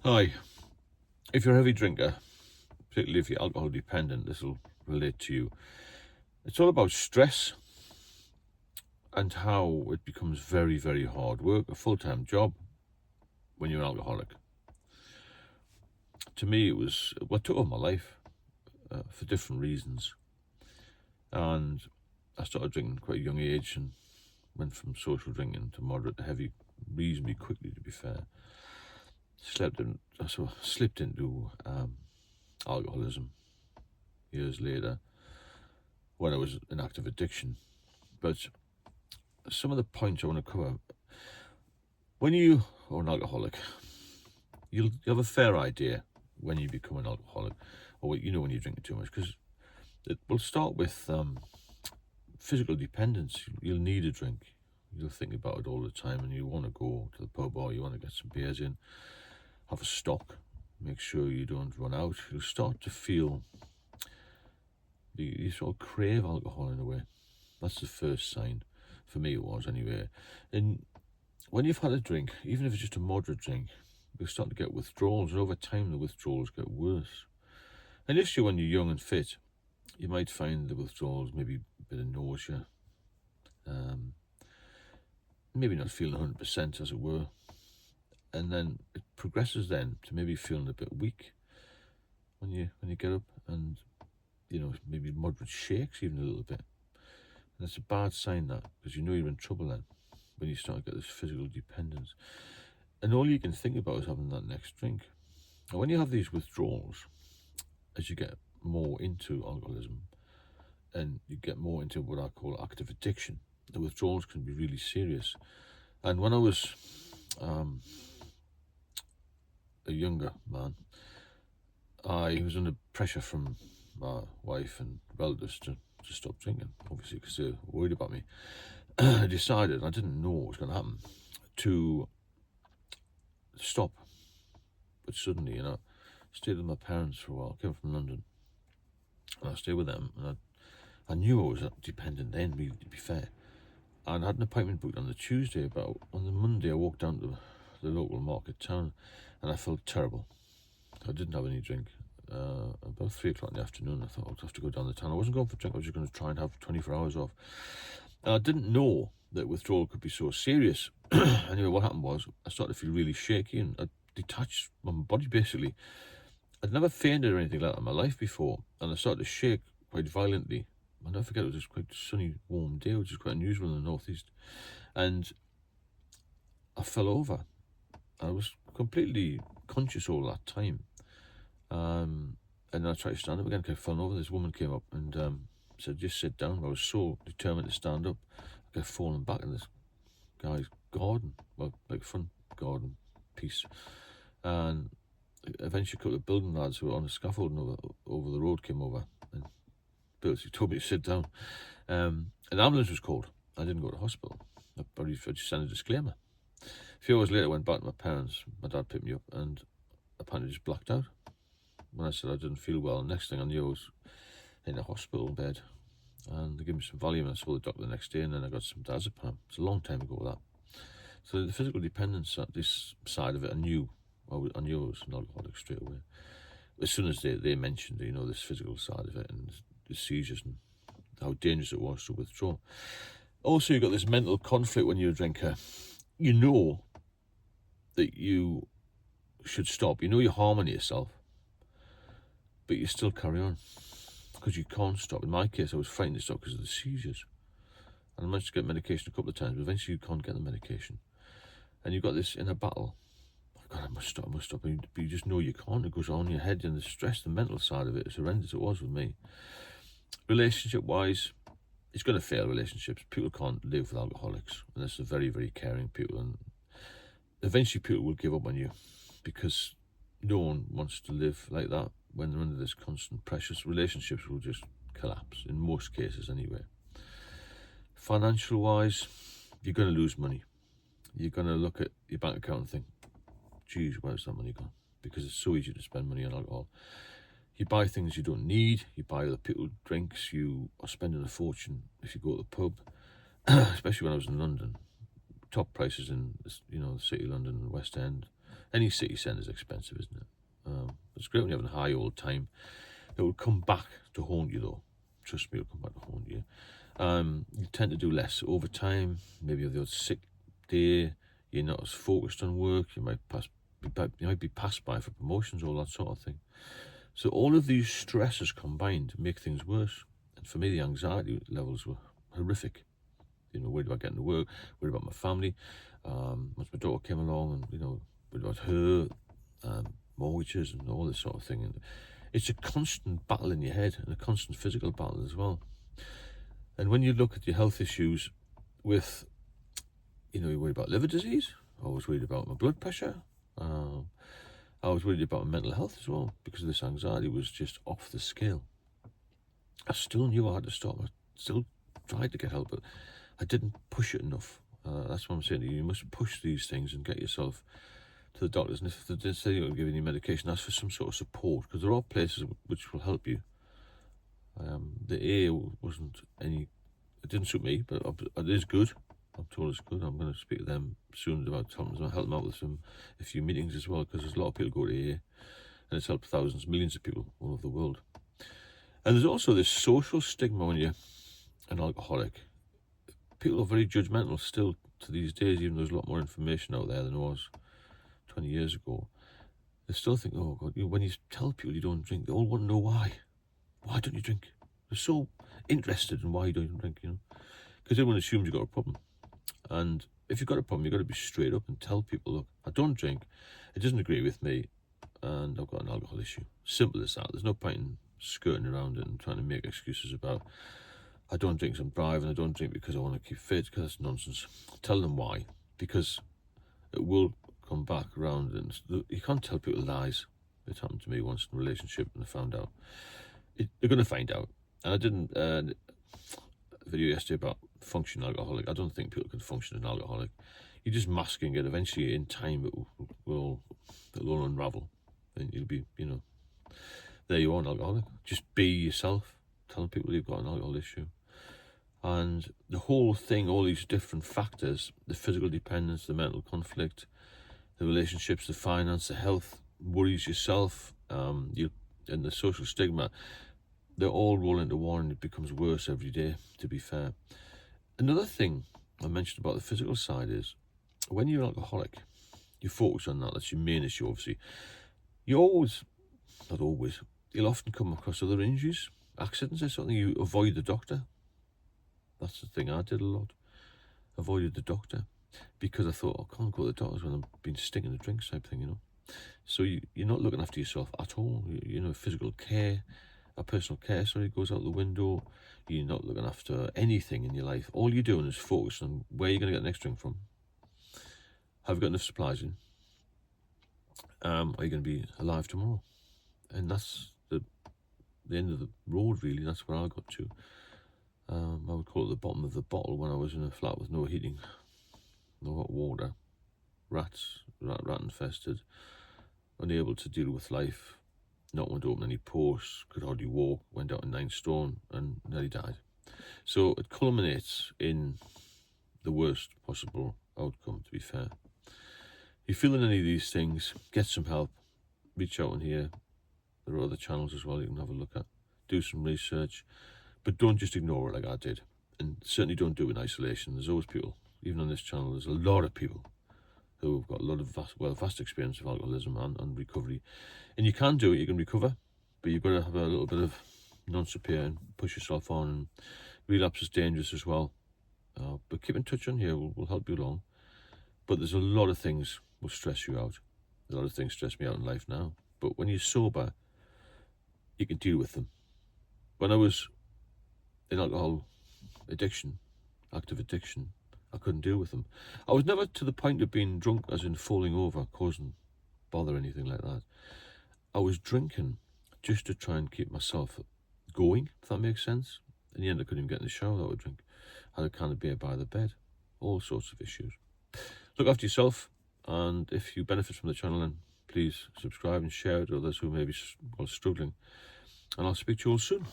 Hi, if you're a heavy drinker, particularly if you're alcohol dependent, this will relate to you. It's all about stress and how it becomes very, very hard work, a full-time job when you're an alcoholic. To me, it was what took over my life for different reasons. And I started drinking at quite a young age and went from social drinking to moderate to heavy reasonably quickly, to be fair. Slipped into alcoholism years later when I was in active addiction. But some of the points I want to cover, when you are an alcoholic, you'll have a fair idea when you become an alcoholic, or when you're drinking too much, because it will start with physical dependence. You'll need a drink. You'll think about it all the time, and you want to go to the pub or you want to get some beers in, have a stock, make sure you don't run out. You'll start to feel, you sort of crave alcohol in a way. That's the first sign. For me it was anyway. And when you've had a drink, even if it's just a moderate drink, you'll start to get withdrawals, and over time the withdrawals get worse. Initially when you're young and fit, you might find the withdrawals maybe a bit of nausea, maybe not feeling 100% as it were, and then it progresses then to maybe feeling a bit weak when you get up, and maybe moderate shakes even a little bit. And it's a bad sign, that, because you're in trouble then when you start to get this physical dependence. And all you can think about is having that next drink. And when you have these withdrawals, as you get more into alcoholism and you get more into what I call active addiction, the withdrawals can be really serious. And when I was a younger man, I was under pressure from my wife and relatives to stop drinking, obviously, because they were worried about me. I decided, I didn't know what was going to happen, to stop. But suddenly, stayed with my parents for a while. I came from London, and I stayed with them. And I knew I was dependent then, really, to be fair. And I had an appointment booked on the Tuesday. But on the Monday, I walked down to the local market town, and I felt terrible. I didn't have any drink. About 3 o'clock in the afternoon, I thought I'd have to go down the town. I wasn't going for a drink. I was just going to try and have 24 hours off. And I didn't know that withdrawal could be so serious. Anyway, what happened was I started to feel really shaky, and I detached my body, basically. I'd never fainted or anything like that in my life before, and I started to shake quite violently. I'll never forget, it was just quite a sunny, warm day, which is quite unusual in the northeast. And I fell over. I was completely conscious all that time. And then I tried to stand up again, kept falling over. This woman came up and said, just sit down. I was so determined to stand up, I kept falling back in this guy's garden, well, like front garden piece. And eventually a couple of building lads who were on the scaffolding over the road came over and basically told me to sit down. An ambulance was called. I didn't go to hospital. I just sent a disclaimer. A few hours later, I went back to my parents. My dad picked me up and apparently just blacked out. When I said I didn't feel well, next thing I knew I was in a hospital bed, and they gave me some Valium, and I saw the doctor the next day, and then I got some diazepam. It's a long time ago, that. So the physical dependence, this side of it, I knew I was an alcoholic straight away. As soon as they mentioned, this physical side of it and the seizures and how dangerous it was to withdraw. Also, you've got this mental conflict when you're a drinker. You know that you should stop. You know you're harming yourself, but you still carry on because you can't stop. In my case, I was frightened to stop because of the seizures. And I managed to get medication a couple of times, but eventually you can't get the medication. And you've got this inner battle. God, I must stop. But you just know you can't. It goes on in your head, and the stress, the mental side of it is horrendous. It was with me. Relationship-wise, it's going to fail relationships. People can't live with alcoholics unless they're very, very caring people. And eventually people will give up on you because no one wants to live like that when they're under this constant pressure. Relationships will just collapse, in most cases anyway. Financial-wise, you're going to lose money. You're going to look at your bank account and think, geez, where's that money gone? Because it's so easy to spend money on alcohol. You buy things you don't need. You buy other people's drinks. You are spending a fortune if you go to the pub. Especially when I was in London, top prices in the city of London and West End. Any city centre is expensive, isn't it? It's great when you're having a high old time. It will come back to haunt you, though. Trust me, it'll come back to haunt you. You tend to do less over time. Maybe you have the odd sick day. You're not as focused on work. You might be passed by for promotions, all that sort of thing. So all of these stresses combined make things worse. And for me, the anxiety levels were horrific. Worried about getting to work, worried about my family. Once my daughter came along, and worried about her, mortgages and all this sort of thing. And it's a constant battle in your head, and a constant physical battle as well. And when you look at your health issues with, you're worried about liver disease. I was worried about my blood pressure. I was worried about my mental health as well, because this anxiety was just off the scale. I still knew I had to stop. I still tried to get help, but I didn't push it enough. That's what I'm saying to you. You must push these things and get yourself to the doctors. And if they say you're giving you medication, ask for some sort of support, because there are places which will help you. The AA wasn't any, it didn't suit me, but it is good. I'm told it's good. I'm going to speak to them soon about helping them out with a few meetings as well, because there's a lot of people go to AA, and it's helped thousands, millions of people all over the world. And there's also this social stigma when you're an alcoholic. People are very judgmental still to these days, even though there's a lot more information out there than there was 20 years ago. They still think, oh God, when you tell people you don't drink, they all want to know why. Why don't you drink? They're so interested in why you don't drink, because everyone assumes you've got a problem. And if you've got a problem, you've got to be straight up and tell people, look, I don't drink, it doesn't agree with me, and I've got an alcohol issue. Simple as that. There's no point in skirting around it and trying to make excuses about, I don't drink because I'm driving, I don't drink because I want to keep fit, because that's nonsense. Tell them why, because it will come back around, and you can't tell people lies. It happened to me once in a relationship, and I found out. They're going to find out. And I didn't a video yesterday about functioning alcoholic. I don't think people can function as an alcoholic. You're just masking it. Eventually, in time, it'll all unravel, and you'll be, there you are, an alcoholic. Just be yourself. Telling people you've got an alcohol issue. And the whole thing, all these different factors, the physical dependence, the mental conflict, the relationships, the finance, the health, worries yourself, and the social stigma, they all roll into one, and it becomes worse every day, to be fair. Another thing I mentioned about the physical side is, when you're an alcoholic, you focus on that. That's your main issue, obviously. You'll often come across other injuries, accidents or something. You avoid the doctor. That's the thing I did a lot. Avoided the doctor, because I thought, I can't go to the doctors when I've been sticking the drinks type thing, So you're not looking after yourself at all. Physical care, personal care, goes out the window. You're not looking after anything in your life. All you're doing is focus on where you're going to get the next drink from. Have you got enough supplies in? Are you going to be alive tomorrow? And that's the end of the road, really. That's where I got to. I would call it the bottom of the bottle when I was in a flat with no heating, no hot water, rat infested, unable to deal with life, not wanting to open any pores, could hardly walk, went out in 9 stone and nearly died. So it culminates in the worst possible outcome, to be fair. If you're feeling any of these things, get some help, reach out and here. There are other channels as well you can have a look at, do some research, but don't just ignore it like I did, and certainly don't do it in isolation. There's always people, even on this channel, there's a lot of people who have got a lot of vast experience of alcoholism and recovery. And you can do it, you can recover, but you've got to have a little bit of non-superior and push yourself on. And relapse is dangerous as well. But keep in touch on here, we'll help you along. But there's a lot of things will stress you out. A lot of things stress me out in life now. But when you're sober, you can deal with them. When I was in alcohol addiction, active addiction, I couldn't deal with them. I was never to the point of being drunk, as in falling over, causing bother, anything like that. I was drinking just to try and keep myself going, if that makes sense. In the end, I couldn't even get in the shower without a drink. I had a can of beer by the bed. All sorts of issues. Look after yourself, and if you benefit from the channel, then please subscribe and share it to others who may be struggling. And I'll speak to you all soon.